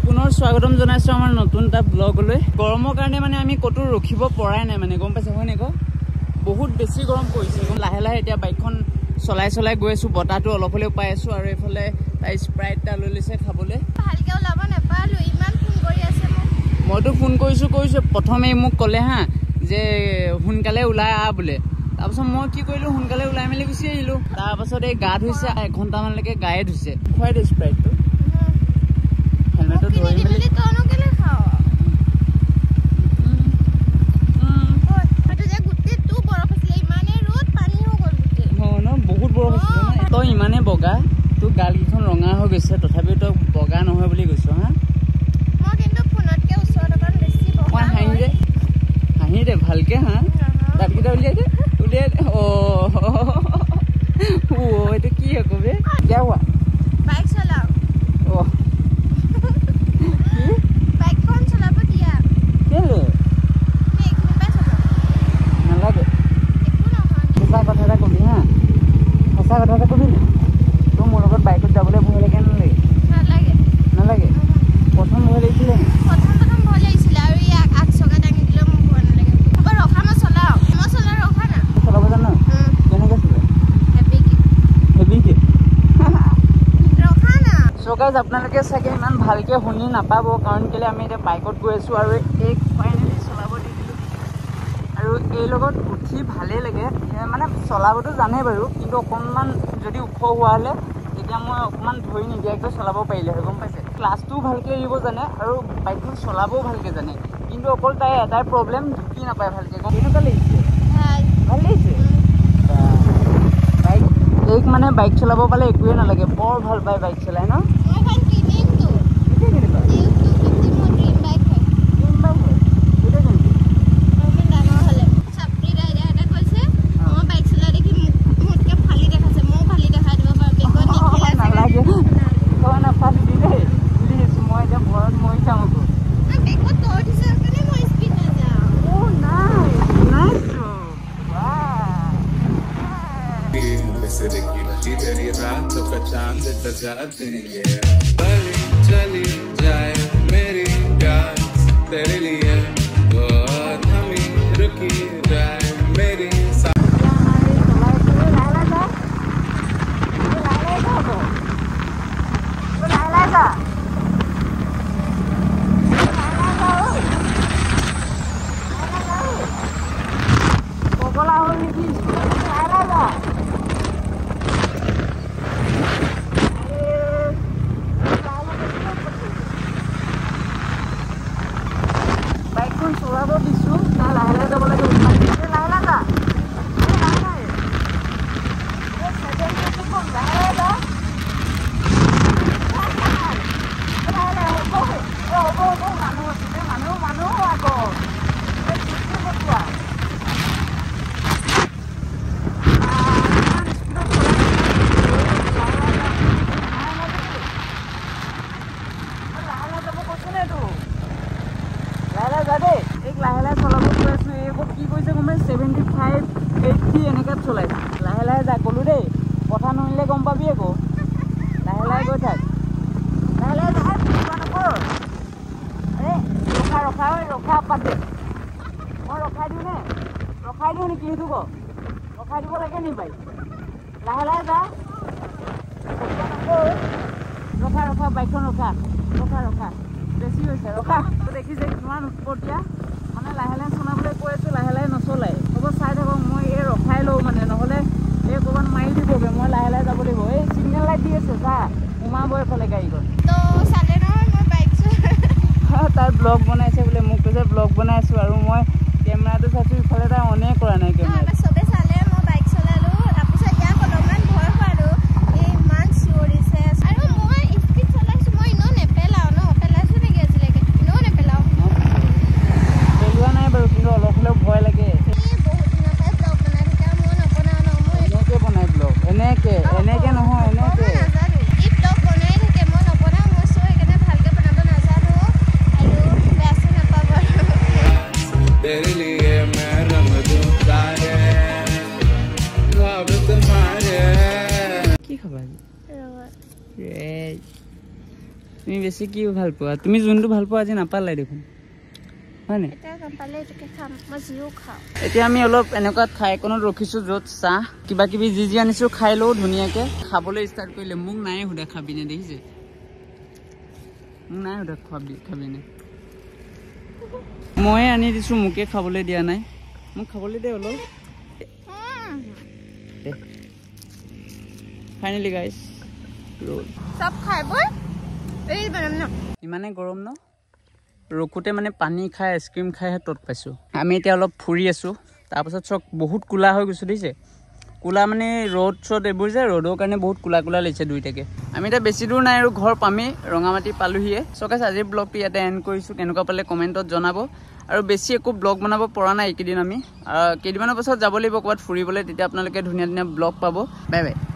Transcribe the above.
পুনৰ স্বাগতম জনাইছো আমাৰ নতুন এটা ব্লগলৈ। গৰমৰ কাৰণে মানে আমি ক'তো ৰখিব পৰাই নাই মানে, গম পাইছে হয় নে? বহুত বেছি গৰম পৰিছে। লাহে লাহে এতিয়া বাইকখন চলাই চলাই গৈ আছো, বতাহটো অলপ হলেও পাই আছো। আৰু এইফালে তাই স্প্ৰাইট এটা লৈ লৈছে খাবলৈ। ভালকে ওলাব নাপালো, ইমান ফোন কৰি আছে মোক। মইতো ফোন কৰিছো প্ৰথমে মোক ক'লে হা যে সোনকালে ওলাই আহ বোলে। তাৰপাছত মই কি কৰিলো, সোনকালে ওলাই মেলি গুচি আহিলো। তাৰপাছত এই গা ধুইছে, 1 ঘণ্টামানলৈকে গায়ে ধুইছে। খুৱাই দে স্প্ৰাইটটো। হেলমেটটো ধৰি মেলি বহুত বৰফ আছিলে ন। তই ইমানেই বগা, তোৰ গালকেইখন ৰঙা হৈ গৈছে, তথাপিও তই বগা নহয় বুলি কৈছ হা। হাঁহি দে ভালকে হা, দাঁতকেইটা উলিয়াই দে উলিয়াই দে। এইটো কি আকৌ বে? কিয় হোৱা বাইক চলাও। বাইকখন চলাব দিয়া কেলে নালাগে? সঁচা কথা এটা কবি হা, সঁচা কথা এটা কবি নে? তোৰ মোৰ লগত বাইকত যাবলৈ ভয় লাগে নালাগে? নালাগে? প্ৰথম ভয় লাগিছিলে নে? প্ৰথম ভয় লাগিছিলে, আৰু ইয়াক 8 চকা দাঙি দিলে মোক ভয় নালাগে। হ'ব ৰখা, মই চলাও ৰখা না। চলাব জানো? কেনেকে চলে? হেভিকে ৰখা না। So guys, আপোনালোকে চাগে ইমান ভালকে শুনি নাপাব, কাৰণ কেলে আমি এতিয়া বাইকত গৈ আছো আৰু এই ফাইনেলি চলাব দি দিলো। আৰু এই লগত উঠি ভালেই লাগে, মানে চলাবতো জানে বাৰু, কিন্তু অকণমান যদি ওখ হোৱা হ'লে তেতিয়া মই অকণমান ধৰি নিদিয়াকৈ চলাব পাৰিলে হয়, গম পাইছে? ক্লাছটোও ভালকৈ এৰিব জানে আৰু বাইকখন চলাবও ভালকৈ জানে, কিন্তু অকল তাই এটাই প্ৰব্লেম, ঢুকি নাপায় ভালকৈ। কেনেকুৱা লাগিছে? ভাল লাগিছে? এইক মানে বাইক চলাব পালে একোৱে নালাগে, বৰ ভাল পায় বাইক চলাই ন? चली जाए मेरी प्यार तेरे लिए, और हम ही रुकी जाए मेरी চলাব দিছো, লাহে লাহে যাব লাগে। লাহে লাহে চলাব গৈ আছো। এইবোৰ কি কৰিছে গম পাই? 75, 80 এনেকৈ চলাইছে। লাহে লাহে যা ক'লো দেই, কথা নুশুনিলে গম পাবি আকৌ। লাহে লাহে গৈ থাক, লাহে লাহে যা, নকৰ। ৰখা পাত দে। মই ৰখাই দিওঁ নে? ৰখাই দিওঁ নেকি সেইটো ক? ৰখাই দিব লাগে নি বাইক? লাহে লাহে যা, ৰখা বাইকখন ৰখা বেছি হৈছে। ৰখা, দেখিছে কিমান উৎপতীয়া, মানে লাহে লাহে চলাবলৈ কৈ আছো, লাহে লাহে নচলাই। হ'ব চাই থাকক, মই এই ৰখাই লওঁ মানে, নহ'লে এই ক'ৰবাত মাৰি দিবগৈ। মই লাহে লাহে যাব লাগিব। এই চিগনেল লাইট দি আছে, যা সোমাব এইফালে গাড়ীখন। তাই ব্লগ বনাইছে বোলে, মোক কৈছে ব্লগ বনাই আছো, আৰু মই কেমেৰাটো চাইছো, ইফালে তাই অনে কৰা নাই কেমেৰা। খাবা তুমি বেছি কি ভাল পোৱা তুমি যোনটো ভাল পোৱা আজি নাপালাই দেখোন হয় নে এতিয়া আমি অলপ এনেকুৱা ঠাই এখনত ৰখিছোঁ য'ত চাহ কিবা কিবি যি আনিছোঁ খাই লওঁ ধুনীয়াকৈ খাবলৈ ষ্টাৰ্ট কৰিলে মোক নাই সুধা খাবিনে দেখিছে মোক নাই সুধা খাবিনে মই আনি দিছোঁ মোকে খাবলৈ দিয়া নাই মোক খাবলৈ দে অলপ ফাইনেলি গাইজ ৰোল চব খাই বৈ এই বনাম ন ইমানে গৰম ন ৰখোতে মানে পানী খাই আইচক্ৰীম খাইহে তত পাইছোঁ আমি এতিয়া অলপ ফুৰি আছোঁ তাৰপাছত চক বহুত কোলা হৈ গৈছোঁ দেখিছে কোলা মানে ৰ'দ চ'দ এইবোৰ যে ৰ'দৰ কাৰণে বহুত কোলা কোলা লাগিছে দুইটাকে আমি এতিয়া বেছি দূৰ নাই আৰু ঘৰ পামেই ৰঙামাটি পালোহিয়ে চকাছ আজিৰ ব্লগটো ইয়াতে এণ্ড কৰিছোঁ কেনেকুৱা পালে কমেণ্টত জনাব আৰু বেছি একো ব্লগ বনাব পৰা নাই এইকেইদিন আমি কেইদিনমানৰ পাছত যাব লাগিব ক'ৰবাত ফুৰিবলৈ তেতিয়া আপোনালোকে ধুনীয়া ধুনীয়া ব্লগ পাব বাই বাই